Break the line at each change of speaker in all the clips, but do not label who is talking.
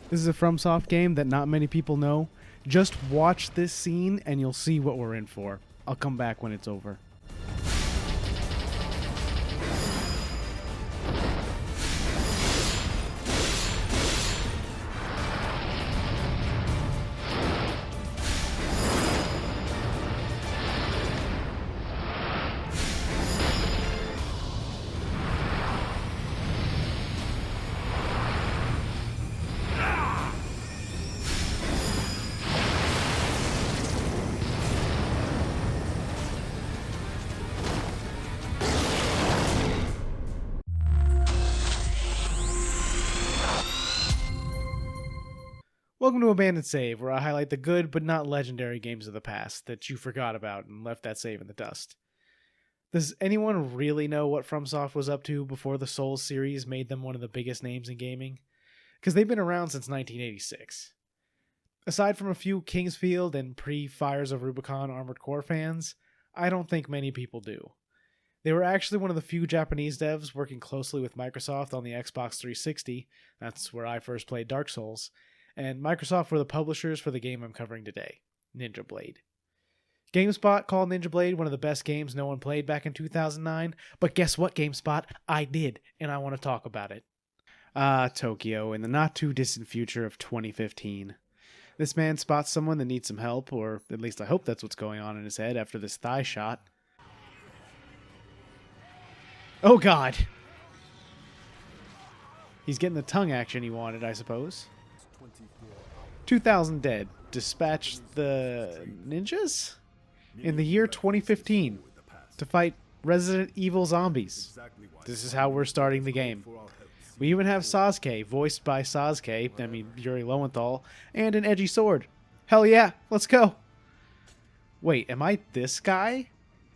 This is a FromSoft game that not many people know. Just watch this scene and you'll see what we're in for. I'll come back when it's over. Welcome to Abandoned Save, where I highlight the good but not legendary games of the past that you forgot about and left that save in the dust. Does anyone really know what FromSoft was up to before the Souls series made them one of the biggest names in gaming? Because they've been around since 1986. Aside from a few Kingsfield and pre-Fires of Rubicon Armored Core fans, I don't think many people do. They were actually one of the few Japanese devs working closely with Microsoft on the Xbox 360, that's where I first played Dark Souls, and Microsoft were the publishers for the game I'm covering today, Ninja Blade. GameSpot called Ninja Blade one of the best games no one played back in 2009, but guess what, GameSpot? I did, and I want to talk about it. Tokyo, in the not-too-distant future of 2015. This man spots someone that needs some help, or at least I hope that's what's going on in his head after this thigh shot. Oh god! He's getting the tongue action he wanted, I suppose. 2,000 dead. Dispatch the ninjas? In the year 2015 to fight Resident Evil zombies. This is how we're starting the game. We even have Sasuke, voiced by Yuri Lowenthal, and an edgy sword. Hell yeah, let's go! Wait, am I this guy?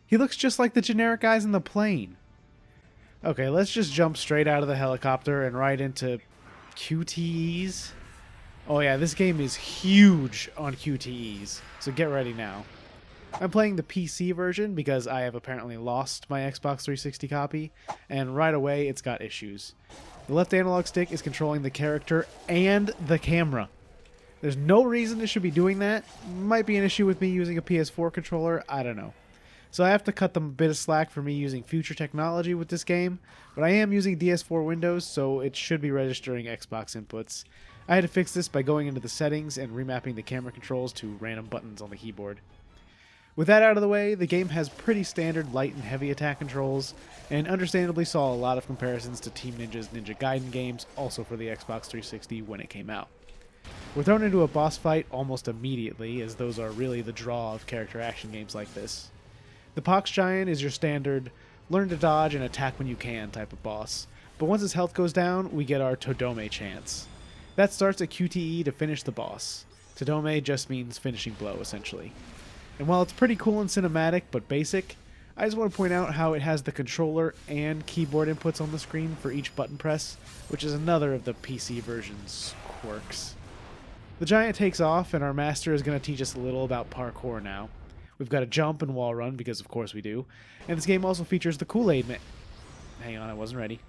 He looks just like the generic guys in the plane. Okay, let's just jump straight out of the helicopter and right into QTEs. Oh yeah, this game is huge on QTEs, so get ready now. I'm playing the PC version because I have apparently lost my Xbox 360 copy, and right away it's got issues. The left analog stick is controlling the character and the camera. There's no reason it should be doing that. Might be an issue with me using a PS4 controller, I don't know. So I have to cut them a bit of slack for me using future technology with this game, but I am using DS4 Windows, so it should be registering Xbox inputs. I had to fix this by going into the settings and remapping the camera controls to random buttons on the keyboard. With that out of the way, the game has pretty standard light and heavy attack controls, and understandably saw a lot of comparisons to Team Ninja's Ninja Gaiden games, also for the Xbox 360 when it came out. We're thrown into a boss fight almost immediately, as those are really the draw of character action games like this. The Pox Giant is your standard learn to dodge and attack when you can type of boss, but once his health goes down, we get our Todome chance. That starts a QTE to finish the boss. Todome just means finishing blow, essentially. And while it's pretty cool and cinematic, but basic, I just want to point out how it has the controller and keyboard inputs on the screen for each button press, which is another of the PC version's quirks. The giant takes off, and our master is going to teach us a little about parkour now. We've got to jump and wall run, because of course we do. And this game also features the Kool-Aid Man. Hang on, I wasn't ready.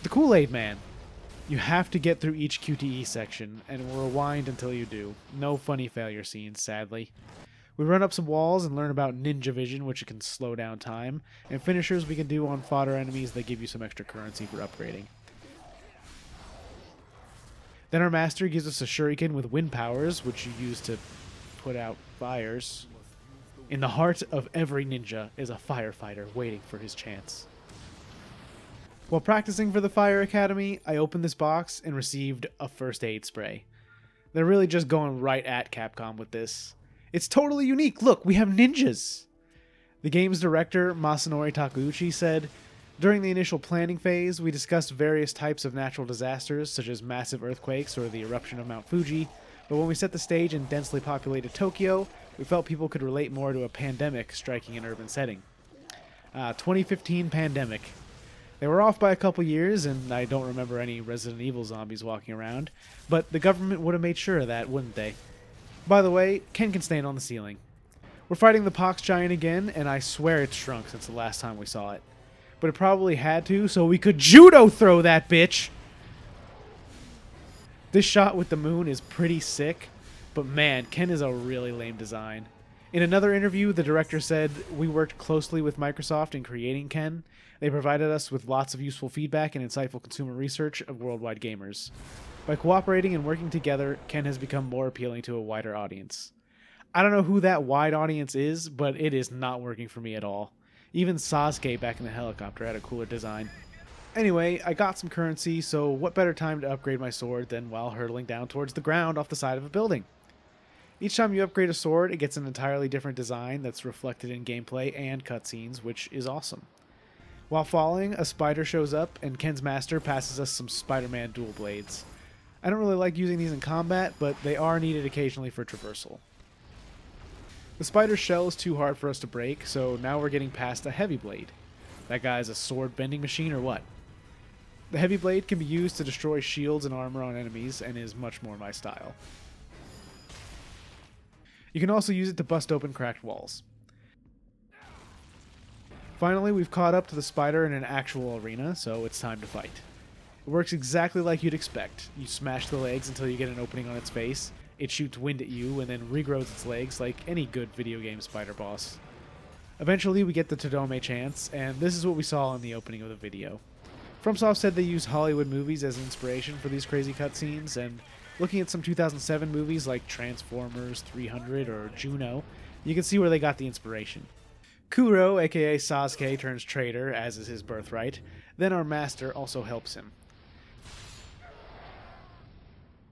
The Kool-Aid Man. You have to get through each QTE section, and we'll rewind until you do. No funny failure scenes, sadly. We run up some walls and learn about Ninja Vision, which can slow down time, and finishers we can do on fodder enemies that give you some extra currency for upgrading. Then our master gives us a shuriken with wind powers, which you use to put out fires. In the heart of every ninja is a firefighter waiting for his chance. While practicing for the Fire Academy, I opened this box and received a first aid spray. They're really just going right at Capcom with this. It's totally unique. Look, we have ninjas. The game's director, Masanori Takeuchi, said, "During the initial planning phase, we discussed various types of natural disasters, such as massive earthquakes or the eruption of Mount Fuji, but when we set the stage in densely populated Tokyo, we felt people could relate more to a pandemic striking an urban setting." 2015 pandemic. They were off by a couple years, and I don't remember any Resident Evil zombies walking around, but the government would have made sure of that, wouldn't they? By the way, Ken can stand on the ceiling. We're fighting the Pox Giant again, and I swear it's shrunk since the last time we saw it. but it probably had to, so we could judo throw that bitch. This shot with the moon is pretty sick, but man, Ken is a really lame design. In another interview, the director said, "We worked closely with Microsoft in creating Ken. They provided us with lots of useful feedback and insightful consumer research of worldwide gamers. By cooperating and working together, Ken has become more appealing to a wider audience." I don't know who that wide audience is, but it is not working for me at all. Even Sasuke back in the helicopter had a cooler design. Anyway, I got some currency, so what better time to upgrade my sword than while hurtling down towards the ground off the side of a building? Each time you upgrade a sword, it gets an entirely different design that's reflected in gameplay and cutscenes, which is awesome. While falling, a spider shows up, and Ken's master passes us some Spider-Man dual blades. I don't really like using these in combat, but they are needed occasionally for traversal. The spider's shell is too hard for us to break, so now we're getting past a heavy blade. That guy's a sword bending machine or what? The heavy blade can be used to destroy shields and armor on enemies and is much more my style. You can also use it to bust open cracked walls. Finally, we've caught up to the spider in an actual arena, so it's time to fight. It works exactly like you'd expect. You smash the legs until you get an opening on its face. It shoots wind at you and then regrows its legs like any good video game spider boss. Eventually, we get the Todome chance, and this is what we saw in the opening of the video. FromSoft said they use Hollywood movies as inspiration for these crazy cutscenes, and looking at some 2007 movies like Transformers, 300, or Juno, you can see where they got the inspiration. Kuro, aka Sasuke, turns traitor, as is his birthright. Then our master also helps him.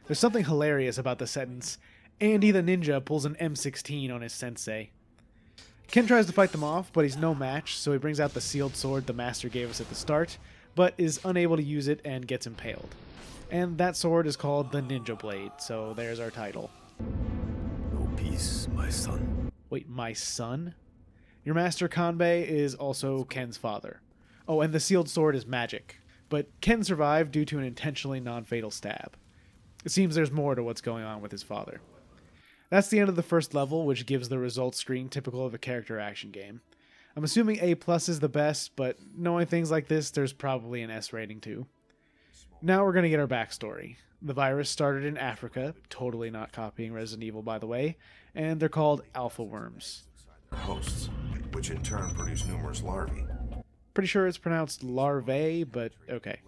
There's something hilarious about the sentence, "Andy the ninja pulls an M16 on his sensei." Ken tries to fight them off, but he's no match, so he brings out the sealed sword the master gave us at the start, but is unable to use it and gets impaled. And that sword is called the Ninja Blade, so there's our title.
No peace, my son.
Wait, my son? Your master Kanbei is also Ken's father. Oh, and the sealed sword is magic, but Ken survived due to an intentionally non-fatal stab. It seems there's more to what's going on with his father. That's the end of the first level, which gives the results screen typical of a character action game. I'm assuming A+ is the best, but knowing things like this, there's probably an S rating too. Now we're going to get our backstory. The virus started in Africa, totally not copying Resident Evil by the way, and they're called alpha worms.
Hosts, which in turn produce numerous larvae.
Pretty sure it's pronounced larvae, but okay.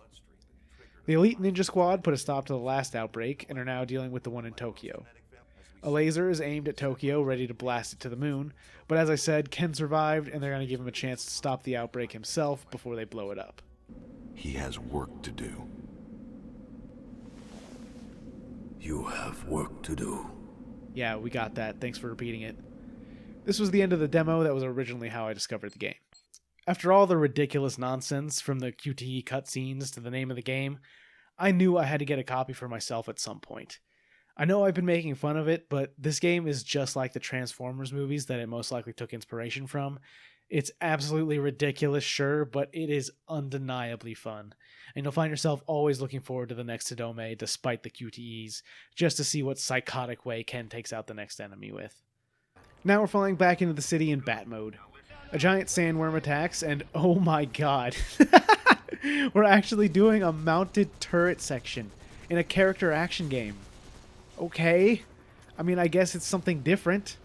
The elite ninja squad put a stop to the last outbreak and are now dealing with the one in Tokyo. A laser is aimed at Tokyo, ready to blast it to the moon, but as I said, Ken survived and they're going to give him a chance to stop the outbreak himself before they blow it up.
He has work to do. You have work to do.
Yeah, we got that. Thanks for repeating it. This was the end of the demo. That was originally how I discovered the game. After all the ridiculous nonsense, from the QTE cutscenes to the name of the game, I knew I had to get a copy for myself at some point. I know I've been making fun of it, but this game is just like the Transformers movies that it most likely took inspiration from. It's absolutely ridiculous, sure, but it is undeniably fun. And you'll find yourself always looking forward to the next Todome, despite the QTEs, just to see what psychotic way Ken takes out the next enemy with. Now we're falling back into the city in bat mode. A giant sandworm attacks, and oh my god. We're actually doing a mounted turret section in a character action game. Okay. I mean, I guess it's something different.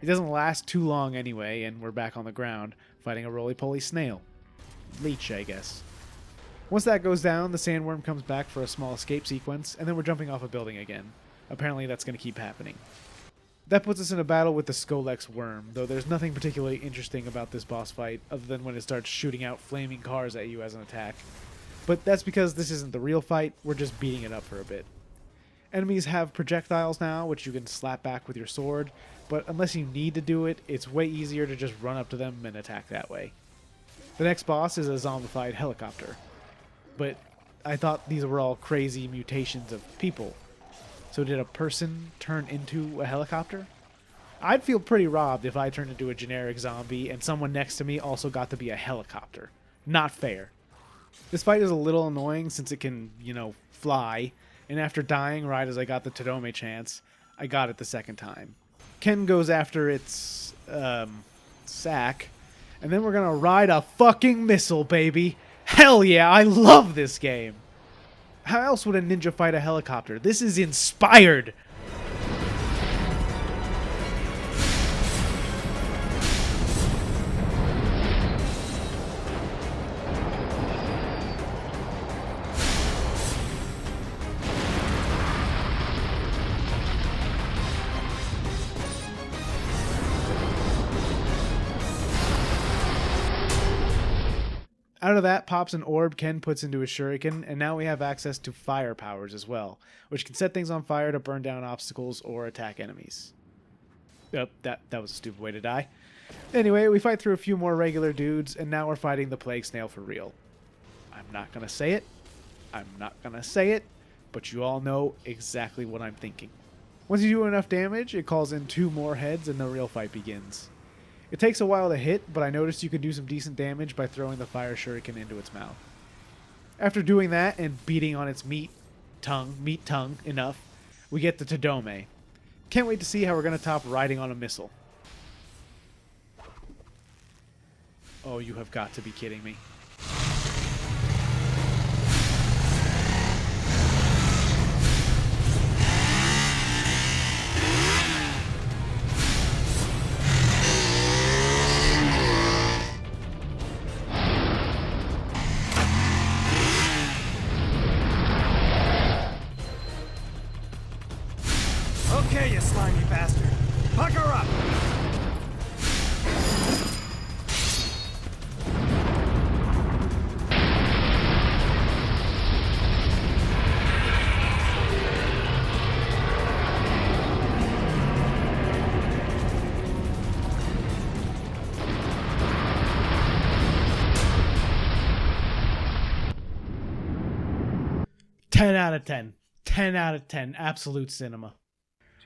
It doesn't last too long anyway, and we're back on the ground, fighting a roly-poly snail. Leech, I guess. Once that goes down, the sandworm comes back for a small escape sequence, and then we're jumping off a building again. Apparently that's going to keep happening. That puts us in a battle with the Skolex worm, though there's nothing particularly interesting about this boss fight, other than when it starts shooting out flaming cars at you as an attack. But that's because this isn't the real fight, we're just beating it up for a bit. Enemies have projectiles now, which you can slap back with your sword, but unless you need to do it, it's way easier to just run up to them and attack that way. The next boss is a zombified helicopter. But I thought these were all crazy mutations of people. So did a person turn into a helicopter? I'd feel pretty robbed if I turned into a generic zombie and someone next to me also got to be a helicopter. Not fair. This fight is a little annoying since it can, fly, and after dying right as I got the Todome chance, I got it the second time. Ken goes after its sack, And then we're gonna ride a fucking missile, baby. Hell yeah, I love this game. How else would a ninja fight a helicopter? This is inspired. Out of that pops an orb Ken puts into his shuriken, and now we have access to fire powers as well, which can set things on fire to burn down obstacles or attack enemies. Oh, that was a stupid way to die. Anyway, we fight through a few more regular dudes, and now we're fighting the Plague Snail for real. I'm not gonna say it. But you all know exactly what I'm thinking. Once you do enough damage, it calls in 2 more heads and the real fight begins. It takes a while to hit, but I noticed you can do some decent damage by throwing the fire shuriken into its mouth. After doing that and beating on its meat tongue enough, we get the Todome. Can't wait to see how we're going to top riding on a missile. Oh, you have got to be kidding me.
Okay, you slimy bastard. Pucker up!
Ten out of 10. 10 out of 10. Absolute cinema.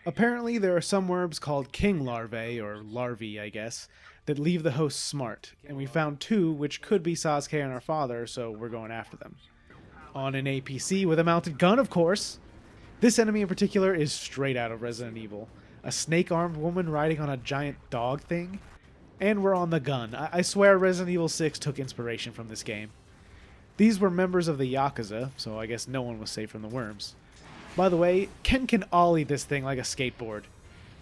Apparently, there are some worms called king larvae, or larvae, I guess, that leave the host smart, and we found 2 which could be Sasuke and our father, so we're going after them. On an APC with a mounted gun, of course! This enemy in particular is straight out of Resident Evil. A snake-armed woman riding on a giant dog thing. And we're on the gun. I swear Resident Evil 6 took inspiration from this game. These were members of the Yakuza, so I guess no one was safe from the worms. By the way, Ken can ollie this thing like a skateboard.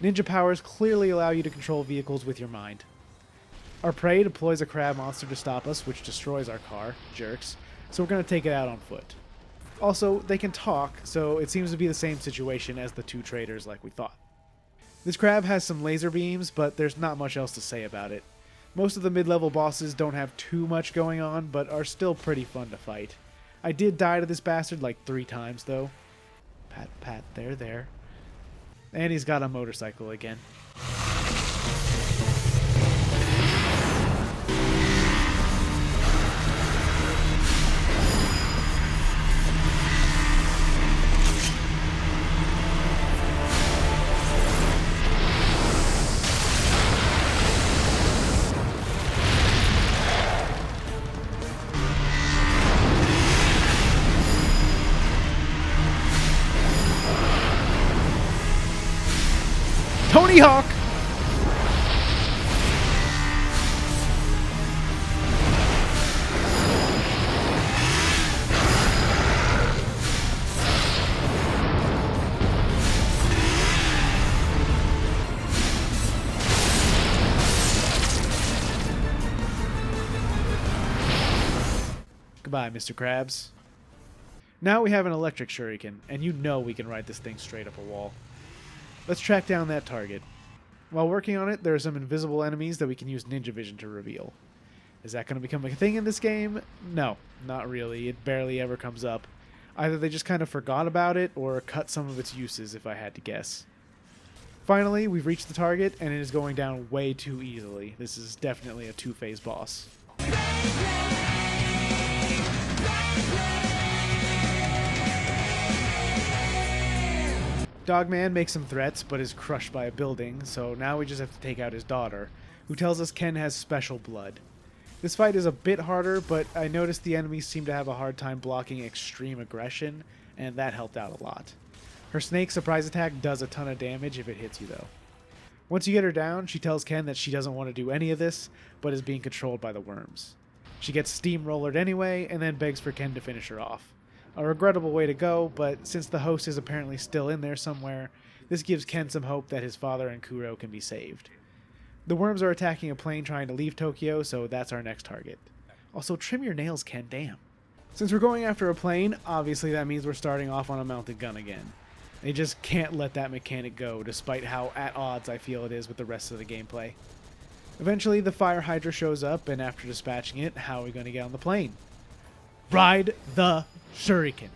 Ninja powers clearly allow you to control vehicles with your mind. Our prey deploys a crab monster to stop us, which destroys our car, jerks, so we're going to take it out on foot. Also, they can talk, so it seems to be the same situation as the 2 traders like we thought. This crab has some laser beams, but there's not much else to say about it. Most of the mid-level bosses don't have too much going on, but are still pretty fun to fight. I did die to this bastard like 3 times, though. Pat, pat, there. And he's got a motorcycle again. Tony Hawk! Goodbye, Mr. Krabs. Now we have an electric shuriken, and you know we can ride this thing straight up a wall. Let's track down that target. While working on it, there are some invisible enemies that we can use ninja vision to reveal. Is that going to become a thing in this game? No, not really. It barely ever comes up. Either they just kind of forgot about it, or cut some of its uses, if I had to guess. Finally, we've reached the target, and it is going down way too easily. This is definitely a 2-phase boss. Dogman makes some threats, but is crushed by a building, so now we just have to take out his daughter, who tells us Ken has special blood. This fight is a bit harder, but I noticed the enemies seem to have a hard time blocking extreme aggression, and that helped out a lot. Her snake surprise attack does a ton of damage if it hits you, though. Once you get her down, she tells Ken that she doesn't want to do any of this, but is being controlled by the worms. She gets steamrollered anyway, and then begs for Ken to finish her off. A regrettable way to go, but since the host is apparently still in there somewhere, this gives Ken some hope that his father and Kuro can be saved. The worms are attacking a plane trying to leave Tokyo, so that's our next target. Also, trim your nails, Ken, damn. Since we're going after a plane, obviously that means we're starting off on a mounted gun again. They just can't let that mechanic go, despite how at odds I feel it is with the rest of the gameplay. Eventually, the fire hydra shows up, and after dispatching it, how are we going to get on the plane? Ride the shuriken.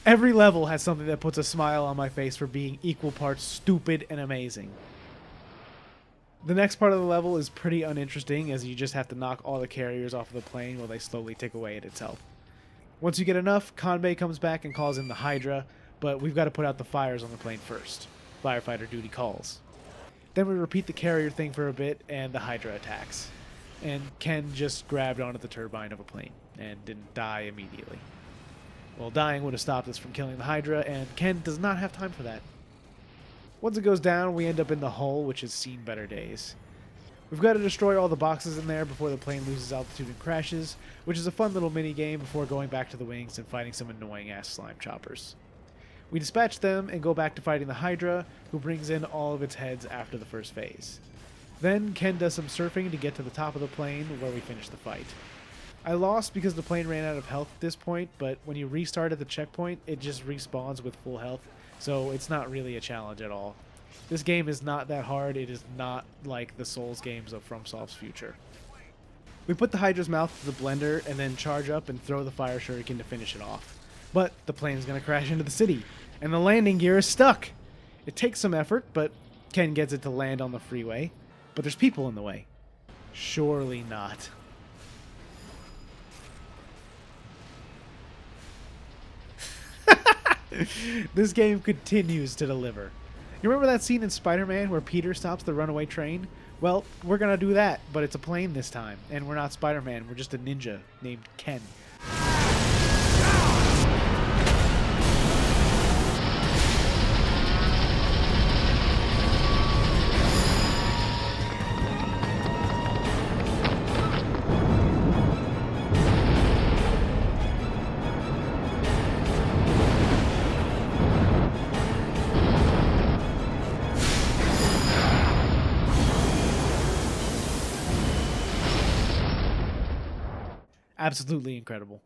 Every level has something that puts a smile on my face for being equal parts stupid and amazing. The next part of the level is pretty uninteresting, as you just have to knock all the carriers off of the plane while they slowly tick away at its health. Once you get enough, Kanbei comes back and calls in the Hydra, but we've got to put out the fires on the plane first. Firefighter duty calls. Then we repeat the carrier thing for a bit, and the Hydra attacks. And Ken just grabbed onto the turbine of a plane, and didn't die immediately. Well, dying would have stopped us from killing the Hydra, and Ken does not have time for that. Once it goes down, we end up in the hull, which has seen better days. We've got to destroy all the boxes in there before the plane loses altitude and crashes, which is a fun little mini-game before going back to the wings and fighting some annoying-ass slime choppers. We dispatch them and go back to fighting the Hydra, who brings in all of its heads after the first phase. Then Ken does some surfing to get to the top of the plane, where we finish the fight. I lost because the plane ran out of health at this point, but when you restart at the checkpoint, it just respawns with full health, so it's not really a challenge at all. This game is not that hard. It is not like the Souls games of FromSoft's future. We put the Hydra's mouth to the blender and then charge up and throw the fire shuriken to finish it off. But the plane is going to crash into the city, and the landing gear is stuck. It takes some effort, but Ken gets it to land on the freeway. But there's people in the way. Surely not. This game continues to deliver. You remember that scene in Spider-Man where Peter stops the runaway train? Well, we're gonna do that, but it's a plane this time, and we're not Spider-Man, we're just a ninja named Ken. Absolutely incredible.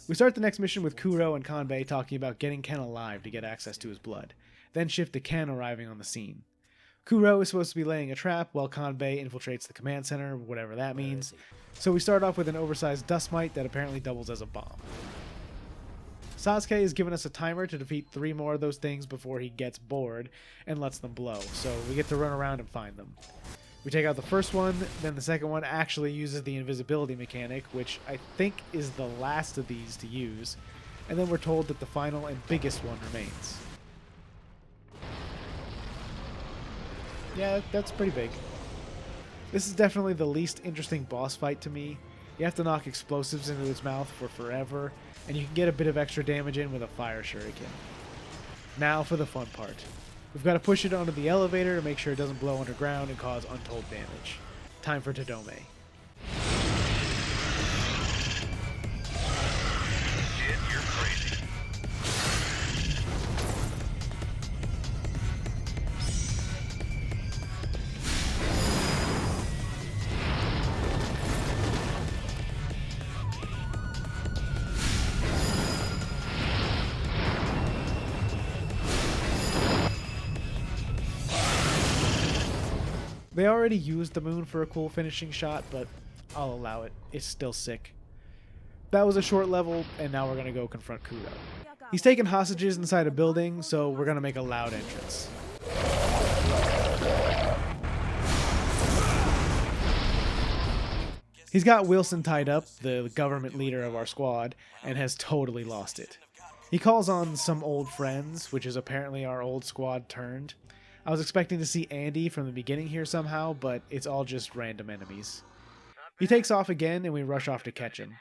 We start the next mission with Kuro and Kanbei talking about getting Ken alive to get access to his blood, then shift to Ken arriving on the scene. Kuro is supposed to be laying a trap while Kanbei infiltrates the command center, whatever that means, so we start off with an oversized dust mite that apparently doubles as a bomb. Sasuke has given us a timer to defeat 3 more of those things before he gets bored and lets them blow, so we get to run around and find them. We take out the first one, then the second one actually uses the invisibility mechanic, which I think is the last of these to use, and then we're told that the final and biggest one remains. Yeah, that's pretty big. This is definitely the least interesting boss fight to me. You have to knock explosives into its mouth for forever, and you can get a bit of extra damage in with a fire shuriken. Now for the fun part. We've got to push it onto the elevator to make sure it doesn't blow underground and cause untold damage. Time for Todome.
Shit, you're crazy.
They already used the moon for a cool finishing shot, but I'll allow it. It's still sick. That was a short level, and now we're going to go confront Kuro. He's taken hostages inside a building, so we're going to make a loud entrance. He's got Wilson tied up, the government leader of our squad, and has totally lost it. He calls on some old friends, which is apparently our old squad turned. I was expecting to see Andy from the beginning here somehow, but it's all just random enemies. He takes off again, and we rush off to catch him.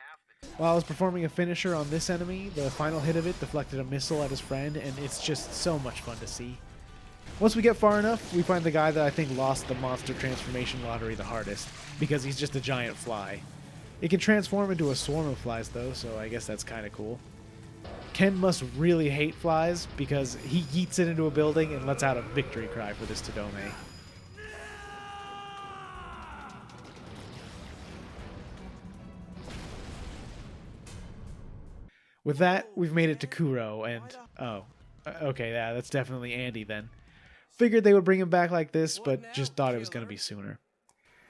While I was performing a finisher on this enemy, the final hit of it deflected a missile at his friend, and it's just so much fun to see. Once we get far enough, we find the guy that I think lost the monster transformation lottery the hardest, because he's just a giant fly. It can transform into a swarm of flies though, so I guess that's kind of cool. Ken must really hate flies, because he yeets it into a building and lets out a victory cry for this Tadome. With that, we've made it to Kuro, and oh, okay, yeah, that's definitely Andy then. Figured they would bring him back like this, but just thought it was going to be sooner.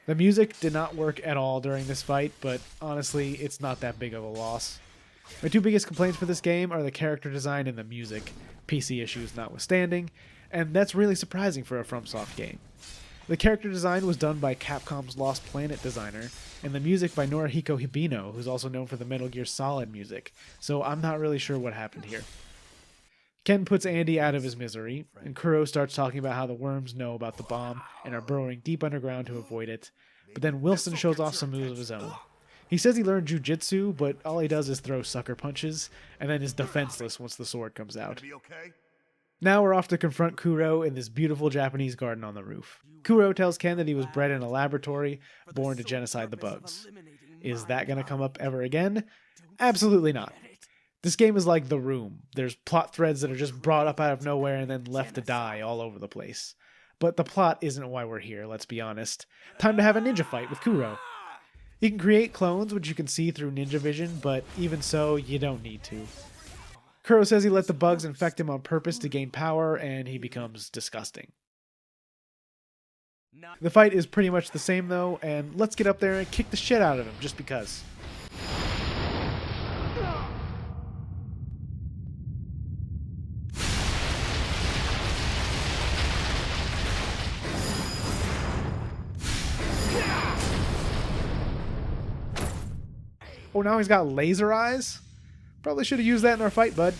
The music did not work at all during this fight, but honestly, it's not that big of a loss. My two biggest complaints for this game are the character design and the music, PC issues notwithstanding, and that's really surprising for a FromSoft game. The character design was done by Capcom's Lost Planet designer, and the music by Norihiko Hibino, who's also known for the Metal Gear Solid music, so I'm not really sure what happened here. Ken puts Andy out of his misery, and Kuro starts talking about how the worms know about the bomb and are burrowing deep underground to avoid it, but then Wilson shows off some moves of his own. He says he learned jujitsu, but all he does is throw sucker punches, and then is defenseless once the sword comes out. Now we're off to confront Kuro in this beautiful Japanese garden on the roof. Kuro tells Ken that he was bred in a laboratory, born to genocide the bugs. Is that going to come up ever again? Absolutely not. This game is like The Room. There's plot threads that are just brought up out of nowhere and then left to die all over the place. But the plot isn't why we're here, let's be honest. Time to have a ninja fight with Kuro. You can create clones, which you can see through ninja vision, but even so, you don't need to. Kuro says he let the bugs infect him on purpose to gain power, and he becomes disgusting. The fight is pretty much the same though, and let's get up there and kick the shit out of him, just because. Oh, now he's got laser eyes? Probably should have used that in our fight, bud.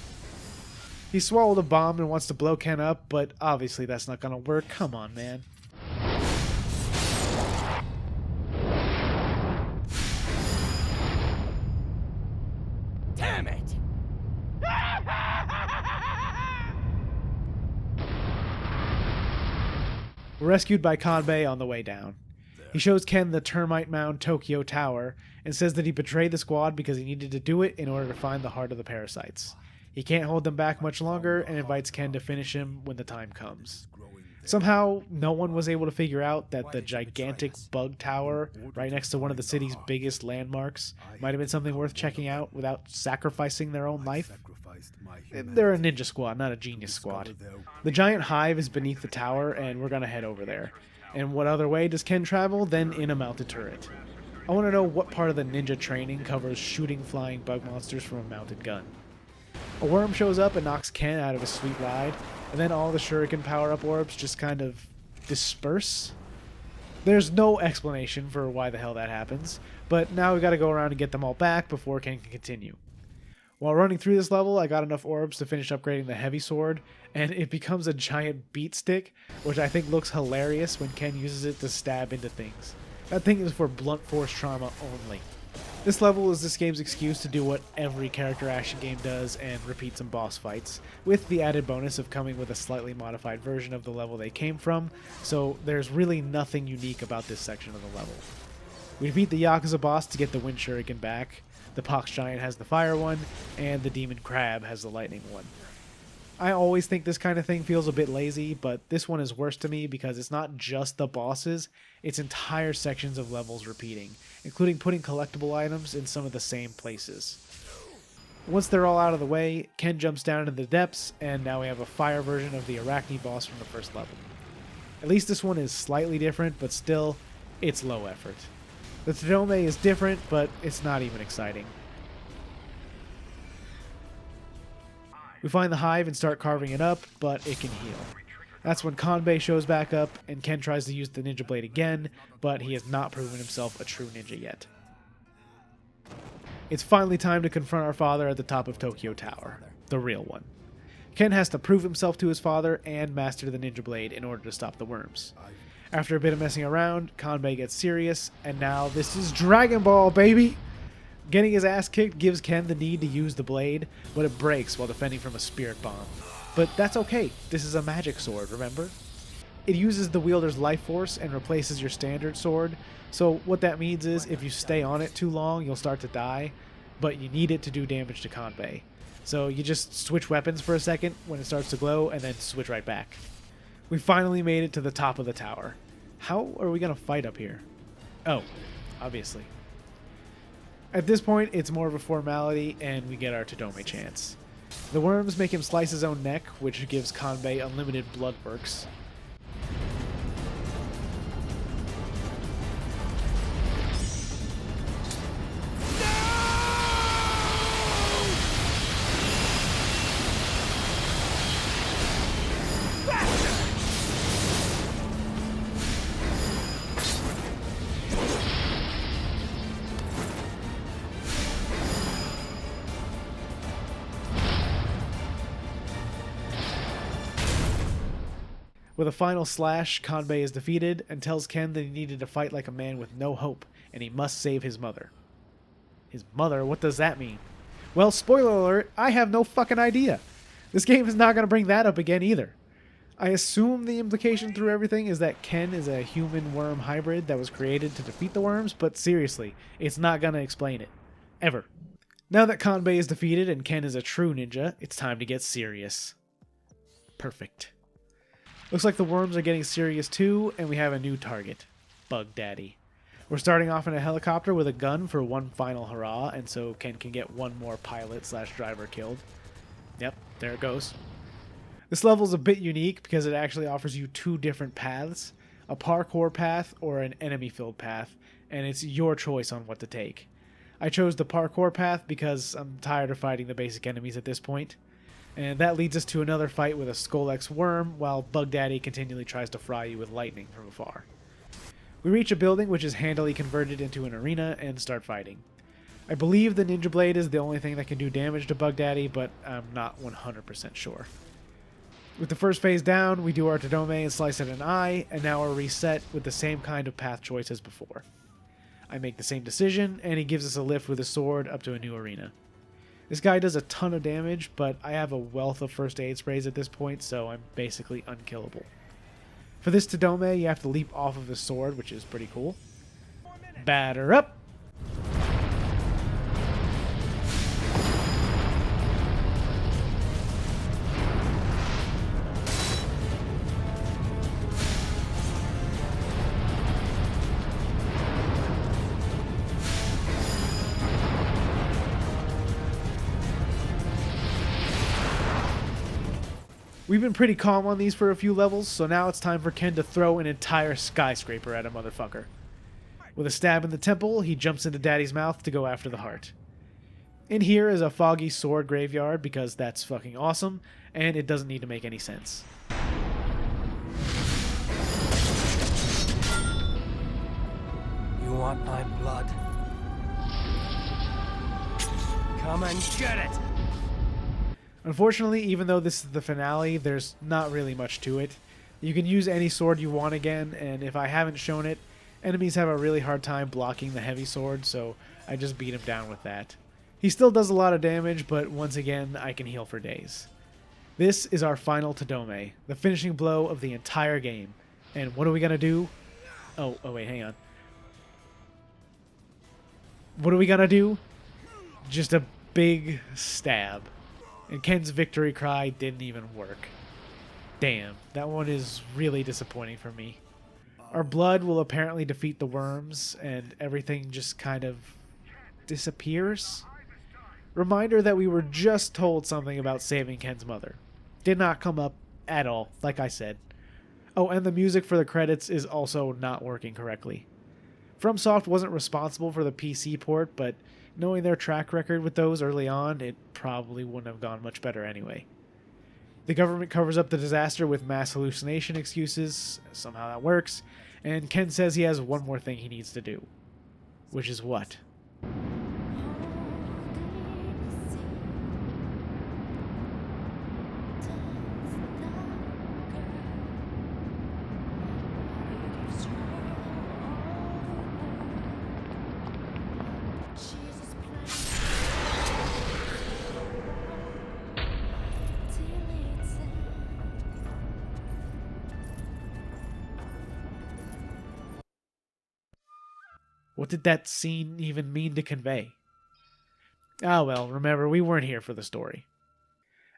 He swallowed a bomb and wants to blow Ken up, but obviously that's not gonna work. Come on, man.
Damn it!
We're rescued by Kanbei on the way down. He shows Ken the termite mound Tokyo Tower and says that he betrayed the squad because he needed to do it in order to find the heart of the parasites. He can't hold them back much longer and invites Ken to finish him when the time comes. Somehow, no one was able to figure out that the gigantic bug tower right next to one of the city's biggest landmarks might have been something worth checking out without sacrificing their own life. They're a ninja squad, not a genius squad. The giant hive is beneath the tower, and we're gonna head over there. And what other way does Ken travel than in a mounted turret? I want to know what part of the ninja training covers shooting flying bug monsters from a mounted gun. A worm shows up and knocks Ken out of his sweet ride, and then all the shuriken power-up orbs just kind of disperse. There's no explanation for why the hell that happens, but now we gotta go around and get them all back before Ken can continue. While running through this level, I got enough orbs to finish upgrading the heavy sword, and it becomes a giant beat stick, which I think looks hilarious when Ken uses it to stab into things. That thing is for blunt force trauma only. This level is this game's excuse to do what every character action game does and repeat some boss fights, with the added bonus of coming with a slightly modified version of the level they came from, so there's really nothing unique about this section of the level. We defeat the Yakuza boss to get the Wind Shuriken back, the Pox Giant has the fire one, and the Demon Crab has the lightning one. I always think this kind of thing feels a bit lazy, but this one is worse to me because it's not just the bosses, it's entire sections of levels repeating, including putting collectible items in some of the same places. Once they're all out of the way, Ken jumps down into the depths, and now we have a fire version of the Arachne boss from the first level. At least this one is slightly different, but still, it's low effort. The Tadome is different, but it's not even exciting. We find the hive and start carving it up, but it can heal. That's when Kanbei shows back up, and Ken tries to use the ninja blade again, but he has not proven himself a true ninja yet. It's finally time to confront our father at the top of Tokyo Tower, the real one. Ken has to prove himself to his father and master the ninja blade in order to stop the worms. After a bit of messing around, Kanbei gets serious, and now this is Dragon Ball, baby! Getting his ass kicked gives Ken the need to use the blade, but it breaks while defending from a spirit bomb. But that's okay. This is a magic sword, remember? It uses the wielder's life force and replaces your standard sword. So what that means is if you stay on it too long, you'll start to die, but you need it to do damage to Kanbei. So you just switch weapons for a second when it starts to glow and then switch right back. We finally made it to the top of the tower. How are we going to fight up here? Oh, obviously. At this point, it's more of a formality, and we get our Todome chance. The worms make him slice his own neck, which gives Kanbei unlimited blood perks. With a final slash, Kanbei is defeated and tells Ken that he needed to fight like a man with no hope, and he must save his mother. His mother? What does that mean? Well, spoiler alert, I have no fucking idea. This game is not going to bring that up again either. I assume the implication through everything is that Ken is a human-worm hybrid that was created to defeat the worms, but seriously, it's not going to explain it. Ever. Now that Kanbei is defeated and Ken is a true ninja, it's time to get serious. Perfect. Looks like the worms are getting serious too, and we have a new target, Bug Daddy. We're starting off in a helicopter with a gun for one final hurrah, and so Ken can get one more pilot/driver killed. Yep, there it goes. This level is a bit unique because it actually offers you two different paths, a parkour path or an enemy-filled path, and it's your choice on what to take. I chose the parkour path because I'm tired of fighting the basic enemies at this point. And that leads us to another fight with a Skull-X worm, while Bug Daddy continually tries to fry you with lightning from afar. We reach a building which is handily converted into an arena and start fighting. I believe the Ninja Blade is the only thing that can do damage to Bug Daddy, but I'm not 100% sure. With the first phase down, we do our Todome and slice at an eye, and now we're reset with the same kind of path choice as before. I make the same decision, and he gives us a lift with his sword up to a new arena. This guy does a ton of damage, but I have a wealth of first aid sprays at this point, so I'm basically unkillable. For this Todome, you have to leap off of his sword, which is pretty cool. Batter up! We've been pretty calm on these for a few levels, so now it's time for Ken to throw an entire skyscraper at a motherfucker. With a stab in the temple, he jumps into Daddy's mouth to go after the heart. In here is a foggy sword graveyard because that's fucking awesome, and it doesn't need to make any sense.
You want my blood? Come and get it!
Unfortunately, even though this is the finale, there's not really much to it. You can use any sword you want again, and if I haven't shown it, enemies have a really hard time blocking the heavy sword, so I just beat him down with that. He still does a lot of damage, but once again, I can heal for days. This is our final Todome, the finishing blow of the entire game. And what are we gonna do? Oh wait, hang on. What are we gonna do? Just a big stab. And Ken's victory cry didn't even work. Damn, that one is really disappointing for me. Our blood will apparently defeat the worms, and everything just kind of disappears. Reminder that we were just told something about saving Ken's mother. Did not come up at all, like I said. Oh, and the music for the credits is also not working correctly. FromSoft wasn't responsible for the PC port, but knowing their track record with those early on, it probably wouldn't have gone much better anyway. The government covers up the disaster with mass hallucination excuses. Somehow that works. And Ken says he has one more thing he needs to do. Which is what? What did that scene even mean to convey? Ah well, remember, we weren't here for the story.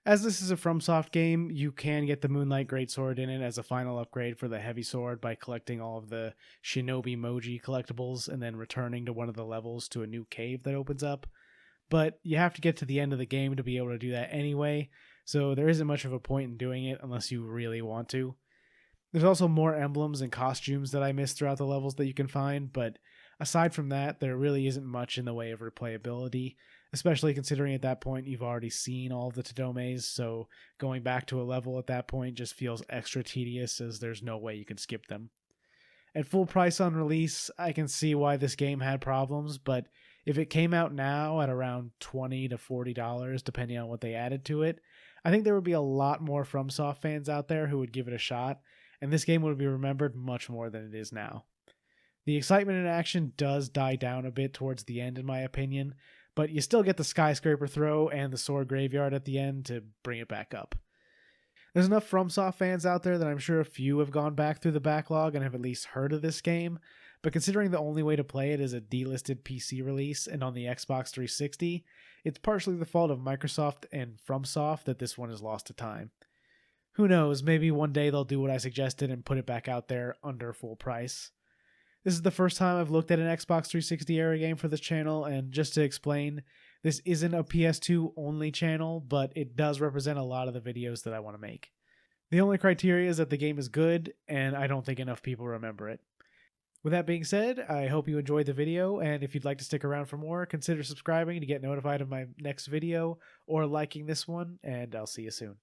As this is a FromSoft game, you can get the Moonlight Greatsword in it as a final upgrade for the Heavy Sword by collecting all of the Shinobi Moji collectibles and then returning to one of the levels to a new cave that opens up. But you have to get to the end of the game to be able to do that anyway, so there isn't much of a point in doing it unless you really want to. There's also more emblems and costumes that I missed throughout the levels that you can find, but aside from that, there really isn't much in the way of replayability, especially considering at that point you've already seen all of the Todomes, so going back to a level at that point just feels extra tedious as there's no way you can skip them. At full price on release, I can see why this game had problems, but if it came out now at around $20 to $40, depending on what they added to it, I think there would be a lot more FromSoft fans out there who would give it a shot, and this game would be remembered much more than it is now. The excitement and action does die down a bit towards the end, in my opinion, but you still get the skyscraper throw and the sword graveyard at the end to bring it back up. There's enough FromSoft fans out there that I'm sure a few have gone back through the backlog and have at least heard of this game, but considering the only way to play it is a delisted PC release and on the Xbox 360, it's partially the fault of Microsoft and FromSoft that this one is lost to time. Who knows, maybe one day they'll do what I suggested and put it back out there under full price. This is the first time I've looked at an Xbox 360 era game for this channel, and just to explain, this isn't a PS2 only channel, but it does represent a lot of the videos that I want to make. The only criteria is that the game is good, and I don't think enough people remember it. With that being said, I hope you enjoyed the video, and if you'd like to stick around for more, consider subscribing to get notified of my next video, or liking this one, and I'll see you soon.